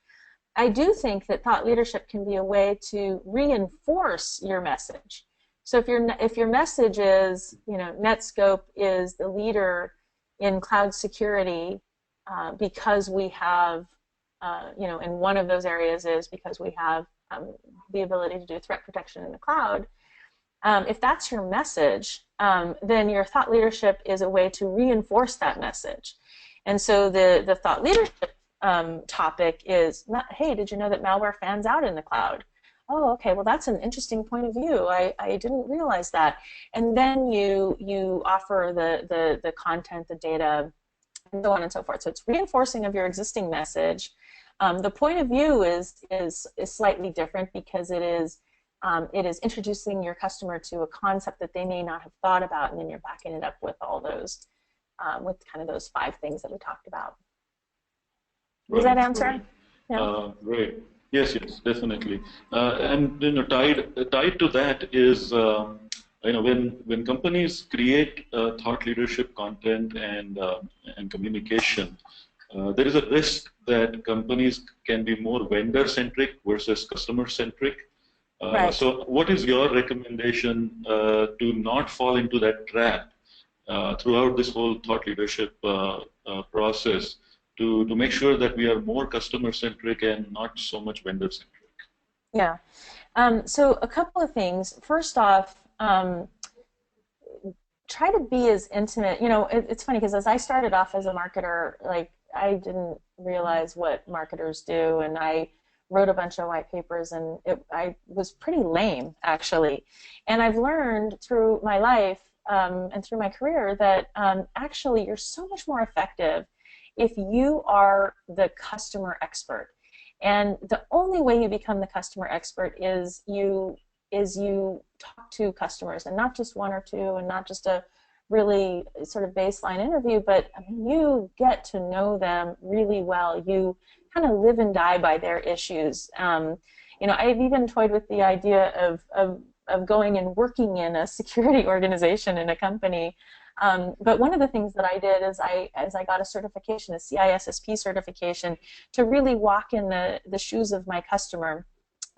I do think that thought leadership can be a way to reinforce your message. So if your message is, Netskope is the leader in cloud security because we have, and one of those areas is because we have the ability to do threat protection in the cloud, If that's your message, then your thought leadership is a way to reinforce that message. And so the thought leadership topic is not, hey, did you know that malware fans out in the cloud? Oh, okay, well, that's an interesting point of view. I didn't realize that. And then you offer the content, the data, and so on and so forth. So it's reinforcing of your existing message. The point of view is slightly different because it is introducing your customer to a concept that they may not have thought about, and then you're backing it up with all those, with kind of those 5 things that we talked about. Does that answer? Right. Yeah. Great. Yes, yes, definitely. And tied to that is when companies create thought leadership content and communication, there is a risk that companies can be more vendor centric versus customer centric. Right. So, what is your recommendation to not fall into that trap throughout this whole thought leadership process? To make sure that we are more customer-centric and not so much vendor-centric? Yeah. So a couple of things. First off, try to be as intimate. It's funny because as I started off as a marketer, like I didn't realize what marketers do, and I wrote a bunch of white papers, and I was pretty lame, actually. And I've learned through my life and through my career that actually you're so much more effective if you are the customer expert. And the only way you become the customer expert is you talk to customers, and not just 1 or 2, and not just a really sort of baseline interview, but you get to know them really well. You kind of live and die by their issues. I've even toyed with the idea of going and working in a security organization in a company. But one of the things that I did is I got a certification, a CISSP certification, to really walk in the shoes of my customer.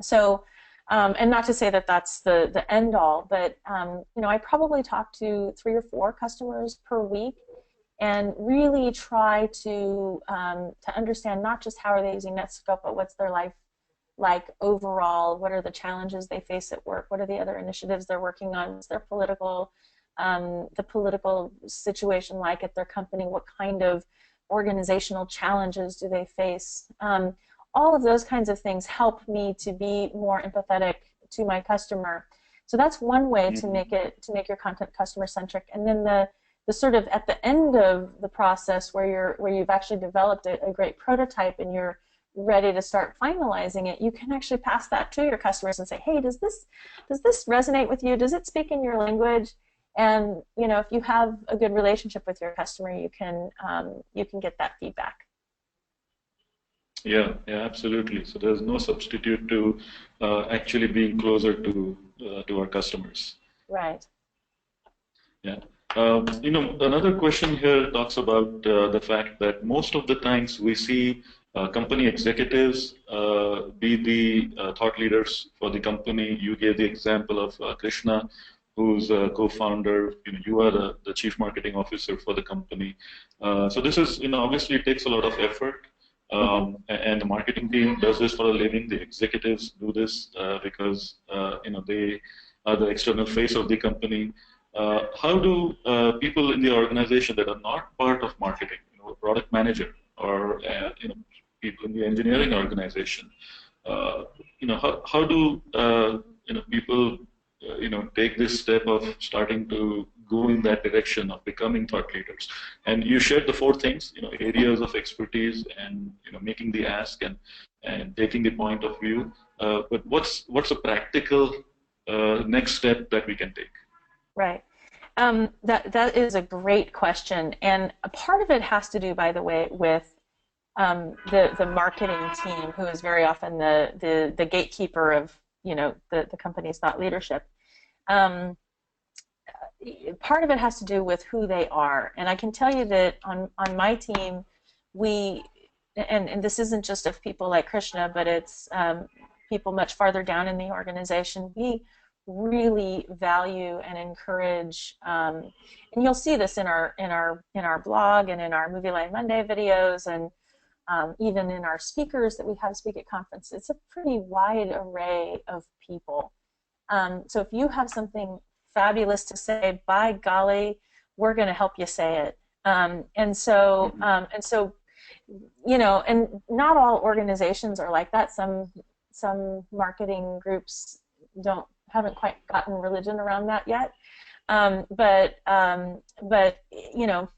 So, and not to say that that's the end all, but I probably talk to 3 or 4 customers per week, and really try to understand not just how are they using Netskope, but what's their life like overall. What are the challenges they face at work? What are the other initiatives they're working on? What's their the political situation like at their company? What kind of organizational challenges do they face? All of those kinds of things help me to be more empathetic to my customer. So that's one way to make your content customer centric. And then the sort of at the end of the process where you've actually developed a great prototype and you're ready to start finalizing it, you can actually pass that to your customers and say, hey, does this resonate with you? Does it speak in your language? And if you have a good relationship with your customer, you can get that feedback. Yeah, absolutely. So there's no substitute to actually being closer to our customers. Right. Yeah. Another question here talks about the fact that most of the times we see company executives be the thought leaders for the company. You gave the example of Krishna, who's a co-founder. You are the chief marketing officer for the company. So this is, obviously it takes a lot of effort. And the marketing team does this for a living. The executives do this because they are the external face of the company. How do people in the organization that are not part of marketing, product manager or people in the engineering organization, how do people take this step of starting to go in that direction of becoming thought leaders? And you shared the 4 things, areas of expertise and making the ask and taking the point of view. But what's a practical next step that we can take? Right. That is a great question, and a part of it has to do, by the way, with the marketing team, who is very often the gatekeeper of the company's thought leadership. Part of it has to do with who they are, and I can tell you that on my team, and this isn't just of people like Krishna, but it's people much farther down in the organization. We really value and encourage, and you'll see this in our blog and in our Movie Line Monday videos, and even in our speakers that we have speak at conferences. It's a pretty wide array of people. So if you have something fabulous to say, by golly, we're going to help you say it. And so, you know, and not all organizations are like that. Some marketing groups haven't quite gotten religion around that yet. But you know,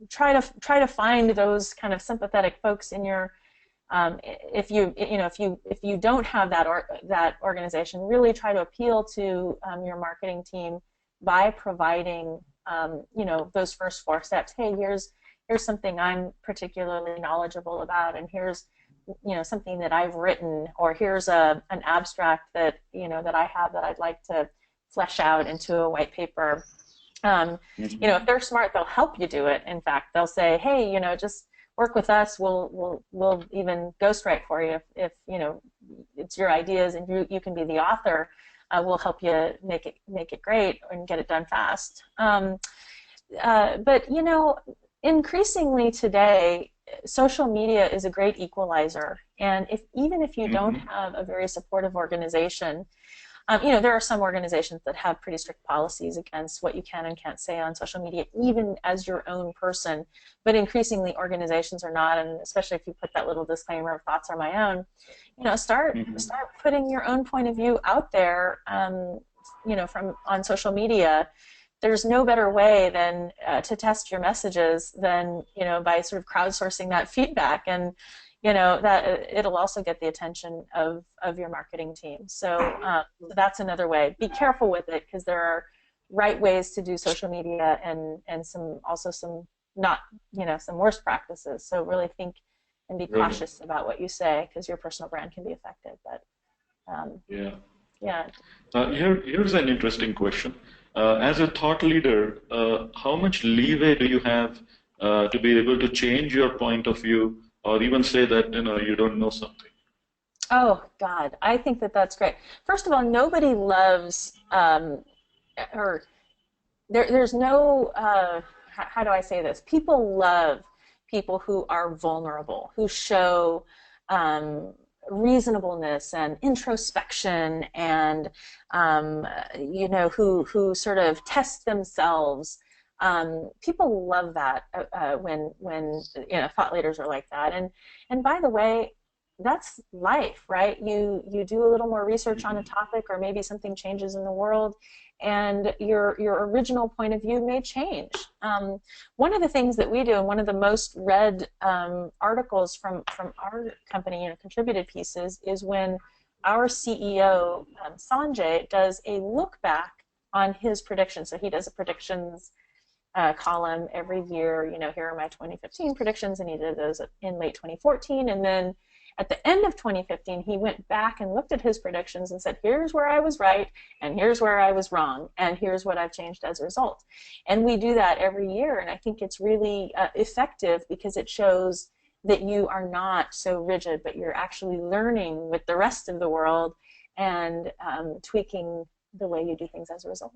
try to find those kind of sympathetic folks in your if you don't have that organization, really try to appeal to your marketing team by providing you know, those first 4 steps. Hey, here's something I'm particularly knowledgeable about, and here's, you know, something that I've written, or here's an abstract that, you know, that I have that I'd like to flesh out into a white paper. You know, if they're smart, they'll help you do it. In fact, they'll say, hey, you know, just work with us. We'll even ghostwrite for you if you know it's your ideas and you can be the author. We'll help you make it great and get it done fast. But you know, increasingly today, social media is a great equalizer. And even if you don't have a very supportive organization, you know, there are some organizations that have pretty strict policies against what you can and can't say on social media, even as your own person. But increasingly, organizations are not, and especially if you put that little disclaimer of thoughts are my own, you know, start putting your own point of view out there, you know, on social media. There's no better way than to test your messages than, you know, by sort of crowdsourcing that feedback, and you know that it'll also get the attention of your marketing team. So that's another way. Be careful with it, because there are right ways to do social media and some not, you know, some worse practices. So really think and be cautious about what you say, because your personal brand can be affected. But here's an interesting question. As a thought leader, how much leeway do you have to be able to change your point of view, or even say that, you know, you don't know something? Oh God, I think that's great. First of all, nobody loves, or there's no, how do I say this? People love people who are vulnerable, who show reasonableness and introspection, and you know, who sort of test themselves. People love that when you know, thought leaders are like that. And by the way, that's life, right? You do a little more research on a topic, or maybe something changes in the world, and your original point of view may change. One of the things that we do, and one of the most read articles from our company, you know, contributed pieces, is when our CEO Sanjay does a look back on his predictions. So he does a predictions column every year. You know, here are my 2015 predictions, and he did those in late 2014, and then at the end of 2015, he went back and looked at his predictions and said, here's where I was right, and here's where I was wrong, and here's what I've changed as a result. And we do that every year, and I think it's really effective, because it shows that you are not so rigid, but you're actually learning with the rest of the world and tweaking the way you do things as a result.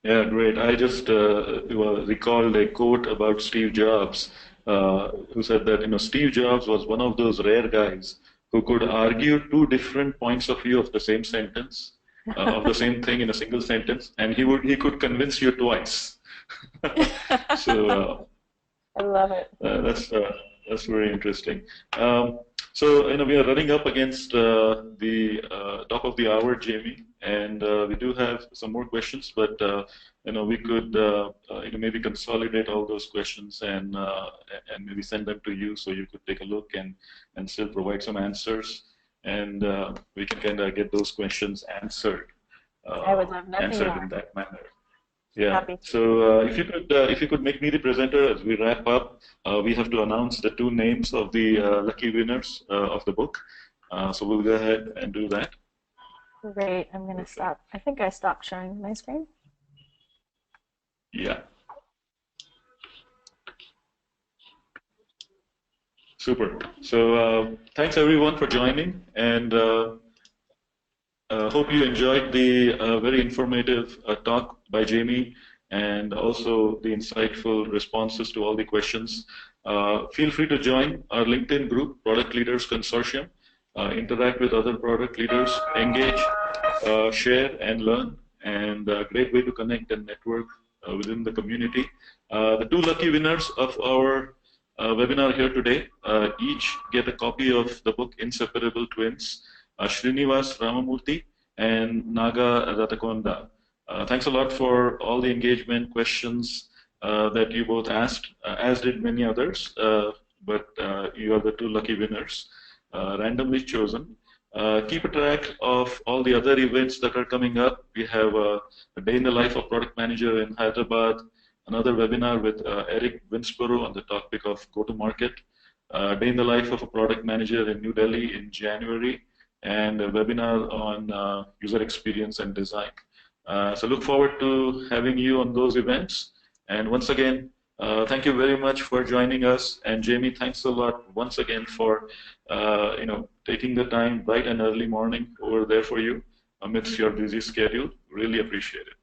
Yeah, great. I just recalled a quote about Steve Jobs, who said that, you know, Steve Jobs was one of those rare guys who could argue 2 different points of view of the same sentence, of the same thing in a single sentence, and he could convince you twice. So I love it. That's very interesting. So, you know, we are running up against the top of the hour, Jamie, and we do have some more questions, but you know, we could you know, maybe consolidate all those questions and maybe send them to you, so you could take a look and still provide some answers, and we can kind of get those questions answered. I would love nothing answered more. In that manner. Yeah. Happy. So if you could make me the presenter as we wrap up, we have to announce the 2 names of the lucky winners of the book. So we'll go ahead and do that. Great. I'm going to stop. I think I stopped sharing my screen. Yeah. Super. So thanks everyone for joining, and hope you enjoyed the very informative talk by Jamie, and also the insightful responses to all the questions. Feel free to join our LinkedIn group, Product Leaders Consortium. interact with other product leaders, engage, share, and learn, and a great way to connect and network within the community. The two lucky winners of our webinar here today each get a copy of the book Inseparable Twins, Srinivas Ramamurthy and Naga Ratakonda. Thanks a lot for all the engagement questions that you both asked, as did many others, but you are the two lucky winners, randomly chosen. Keep a track of all the other events that are coming up. We have a day in the life of product manager in Hyderabad, another webinar with Eric Winsborough on the topic of go-to-market, day in the life of a product manager in New Delhi in January, and a webinar on user experience and design. So look forward to having you on those events. And once again, thank you very much for joining us. And Jamie, thanks a lot once again for taking the time bright and early morning over there for you amidst your busy schedule. Really appreciate it.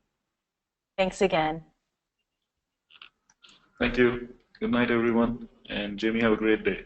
Thanks again. Thank you. Good night, everyone. And Jamie, have a great day.